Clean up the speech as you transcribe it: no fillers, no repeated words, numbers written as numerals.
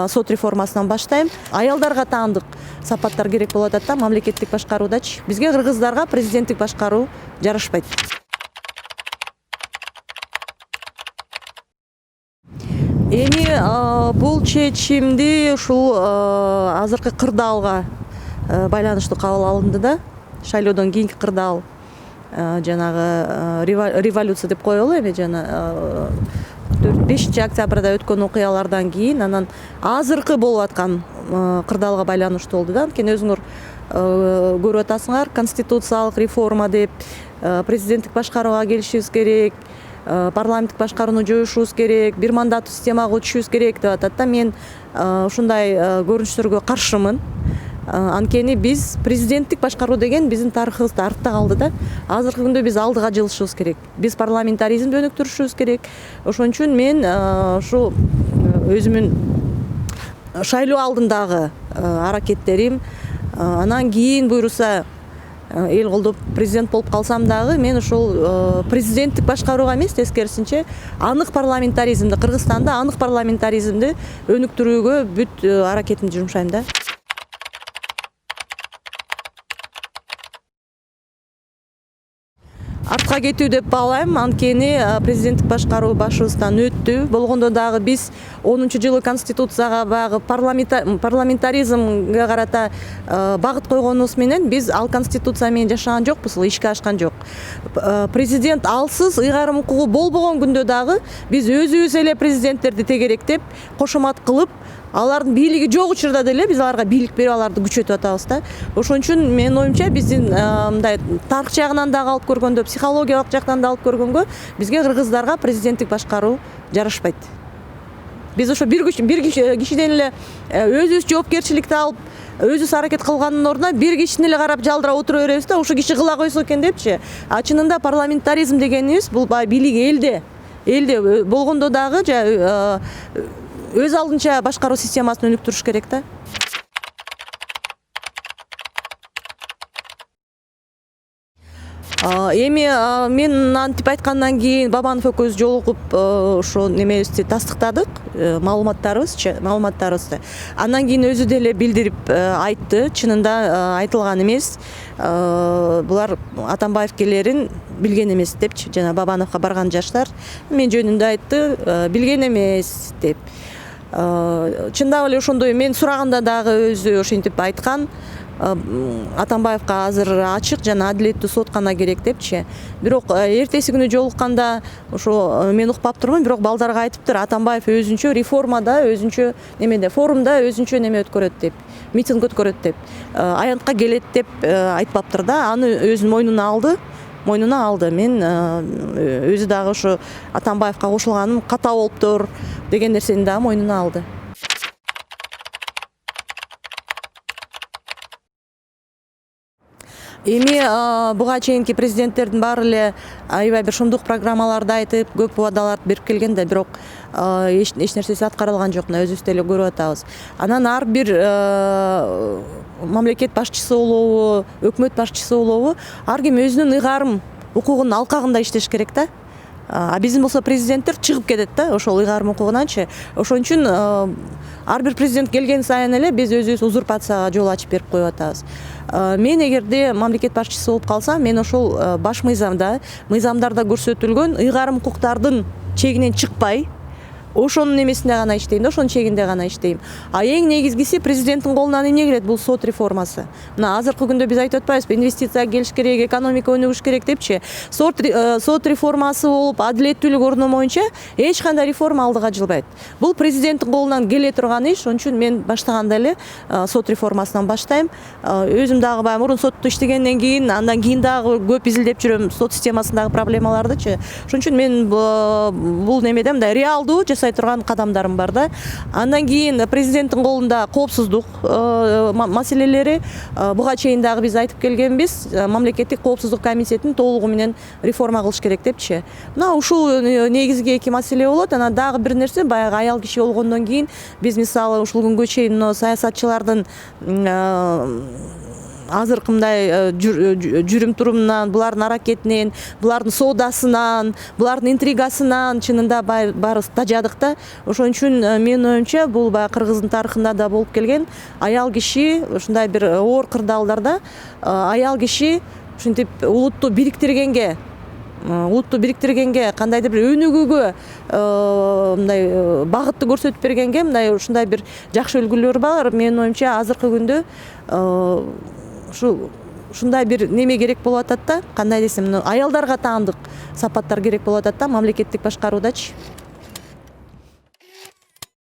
сот реформасынан баштайм. Аялдарга таандык сапаттар керек болуп атат да мамлекеттик башкаруудачы. Бизге кыргыздарга президенттик башкаруу жарашпайт. Эми бул чечимди ушул азыркы кырдаалга байланыштуу кабыл алынды да. Шайлоодон кийинки кырдаал жанагы революция деп коелу эми жана 5-октябрда өткөн окуялардан кийин анан азыркы болуп аткан кырдаалга байланыштуу болду да. Анткени өзүңөр көрүп атасыңар, конституциялык реформа деп президенттик башкарууга келишибиз керек, парламенттик башкарууну жоюшубуз керек, бир мандаттуу системага өтүшүбүз керек деп атат да. Мен ушундай көрүнүштөргө каршымын. Анткени биз президенттик башкаруу деген биздин тарыхыбызда артта калды да. Азыркы күндө биз алдыга жылышыбыз керек. Биз парламентаризмди өнүктүрүшүбүз керек. Ошон үчүн мен ушу өзүмүн шайлоо алдындагы аракеттерим, анан кийин буйруса эл колдоп президент болуп калсам дагы мен ушул президенттик башкарууга эмес, тескерисинче анык парламентаризмди, Кыргызстанда анык парламентаризмди өнүктүрүүгө бүт аракетимди жумшайм да. Артка кетүү деп баалайм, анткени президенттик башкаруу башыбыздан өттү. Болгондо дагы биз 10-жылы конституцияга баягы парламентаризмге карата багыт койгонубуз менен биз ал конституция менен жашаган жокпуз, ишке ашкан жок. Президент алсыз ыйгарым укугу болбогон күндө дагы биз өзүбүз эле президенттерди тегеректеп, кошомат кылып, алардын бийлиги жок учурда деле биз аларга бийлик берип аларды күчөтүп атабыз да. Ошон үчүн менин оюмча биздин мындай тарых жагынан дагы алып көргөндө, психологиялык жактан да алып көргөнгө бизге кыргыздарга президенттик башкаруу жарашпайт. Биз ошо бир кишиден эле өзүбүз жоопкерчиликти алып, өзүбүз аракет кылгандын ордуна бир кишини эле карап жалдырап отура беребиз да, ушул киши кыла койсо экен депчи. Чынында парламентаризм дегенибиз бул бийлик элде болгондо дагы өз алдынча башкаруу системасын өнүктүрүш керек да. Эми мен антип айткандан кийин Бабанов экөөбүз жолугуп ошо немебизди тастыктадык, маалыматтарыбызды. Андан кийин өзү деле билдирип айтты, чынында айтылган эмес. Булар Атамбаевкелерин билген эмес депчи. Жана Бабановго барган жаштар мен жөнүндө айтты, билген эмес деп. Чындап эле ошондой мен сураганда дагы өзү ошентип айткан. Атамбаевга азыр ачык жана адилеттүү сот гана керек депчи. Бирок эртеси күнү жолукканда ошо мен укпап турмун, бирок балдарга айтыптыр, Атамбаев өзүнчө реформада, өзүнчө форумда өзүнчө неме өткөрөт деп, митинг өткөрөт деп, аянтка келет деп айтпаптыр да. Аны өзүнүн мойнуна алды. Мен өзү дагы ошо Атамбаевга кошулганым ката болуптур деген нерсени дагы мойнуна алды. Эми буга чейинки президенттердин баары эле аябай бир шумдук программаларды айтып, көп убадаларды берип келген да, бирок эч нерсеси аткарылган жок, мына өзүбүз деле көрүп атабыз. Анан ар бир мамлекет башчысы болобу, өкмөт башчысы болобу, ар ким өзүнүн ыйгарым укугунун алкагында иштеш керек да. Биздин болсо президенттер чыгып кетет да ошол ыйгарым укугунанчы. Ошон үчүн ар бир президент келген сайын эле биз өзүбүз узурпацияга жол ачып берип коюп атабыз. Мен эгерде мамлекет башчысы болуп калсам, мен ошол баш мыйзамдарда көрсөтүлгөн ыйгарым укуктардын чегинен чыкпай, ошонун немесинде гана иштейм да, ошонун чегинде гана иштейм. Эң негизгиси президенттин колунан эмне келет? Бул сот реформасы. Мына азыркы күндө биз айтып атпайбызбы, инвестиция келиш керек, экономика өнүгүш керек депчи. Сот реформасы болуп, адилеттүүлүк орномоюнча эч кандай реформа алдыга жылбайт. Бул президенттин колунан келе турган иш, ошон үчүн мен баштаганда эле сот реформасынан баштайм. Өзүм дагы баягы мурун сотто иштегенден кийин, андан кийин дагы көп изилдеп жүрөм сот системасындагы проблемалардычы. Ошон үчүн мен бул немеде мындай реалдуу жасай турган кадамдарым бар да. Андан кийин президенттин колунда коопсуздук маселелери, буга чейин дагы биз айтып келгенбиз, мамлекеттик коопсуздук комитетин толугу менен реформа кылыш керек депчи. Мына ушул негизги эки маселе болот. Анан дагы бир нерсе, баягы аял киши болгондон кийин биз мисалы ушул күнгө чейин саясатчылардын азыркы мындай жүрүм турумунан, булардын аракетинен, булардын соодасынан, булардын интригасынан чынында баарыбыз тажадык да. Ошон үчүн менин оюмча бул баягы кыргыздын тарыхында да болуп келген. Аял киши ушундай бир оор кырдаалдарда аял киши ушинтип улутту бириктиргенге, кандайдыр бир өнүгүүгө мындай багытты көрсөтүп бергенге мындай ушундай бир жакшы үлгүлөр бар. Менин оюмча азыркы күндө ушундай бир неме керек болуп атат да, кандай десем, аялдарга таандык сапаттар керек болуп атат да мамлекеттик башкаруудачы.